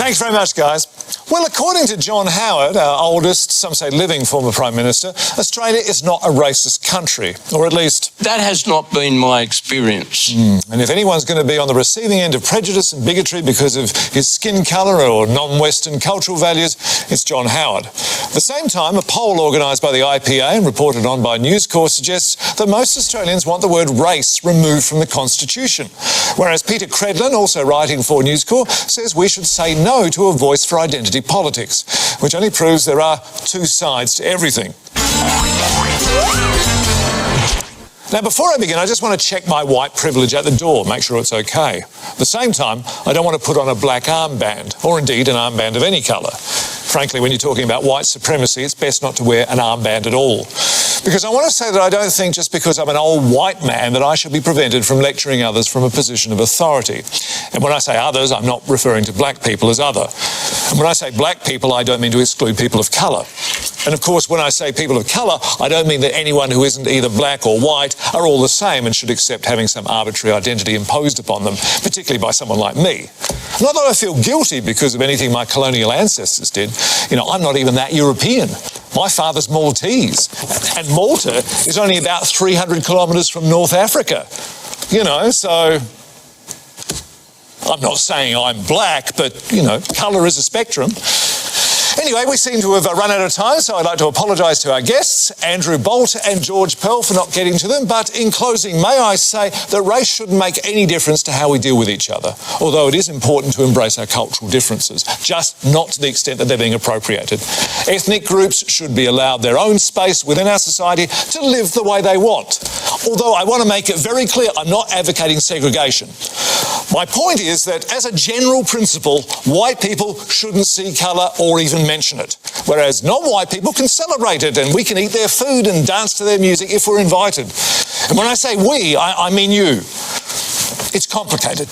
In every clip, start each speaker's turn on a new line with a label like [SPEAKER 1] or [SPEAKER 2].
[SPEAKER 1] Thanks very much, guys. Well, according to John Howard, our oldest, some say living former Prime Minister, Australia is not a racist country, or at least...
[SPEAKER 2] That has not been my experience.
[SPEAKER 1] And if anyone's going to be on the receiving end of prejudice and bigotry because of his skin colour or non-Western cultural values, it's John Howard. At the same time, a poll organised by the IPA and reported on by News Corp suggests that most Australians want the word race removed from the Constitution. Whereas Peter Credlin, also writing for News Corp, says we should say no to a voice for identity politics, which only proves there are two sides to everything. Now, before I begin, I just want to check my white privilege at the door, make sure it's okay. At the same time, I don't want to put on a black armband, or indeed an armband of any colour. Frankly, when you're talking about white supremacy, it's best not to wear an armband at all. Because I want to say that I don't think just because I'm an old white man that I should be prevented from lecturing others from a position of authority. And when I say others, I'm not referring to black people as other. And when I say black people, I don't mean to exclude people of colour. And of course, when I say people of colour, I don't mean that anyone who isn't either black or white are all the same and should accept having some arbitrary identity imposed upon them, particularly by someone like me. Not that I feel guilty because of anything my colonial ancestors did. You know, I'm not even that European. My father's Maltese, and Malta is only about 300 kilometres from North Africa. You know, so I'm not saying I'm black, but, you know, colour is a spectrum. Anyway, we seem to have run out of time, so I'd like to apologise to our guests, Andrew Bolt and George Pell, for not getting to them. But in closing, may I say that race shouldn't make any difference to how we deal with each other, although it is important to embrace our cultural differences, just not to the extent that they're being appropriated. Ethnic groups should be allowed their own space within our society to live the way they want. Although I want to make it very clear, I'm not advocating segregation. My point is that, as a general principle, white people shouldn't see colour or even mention it, whereas non-white people can celebrate it and we can eat their food and dance to their music if we're invited. And when I say we, I mean you. It's complicated.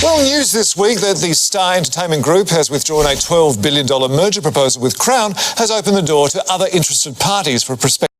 [SPEAKER 1] Well, news this week that the Star Entertainment Group has withdrawn a $12 billion merger proposal with Crown has opened the door to other interested parties for prospective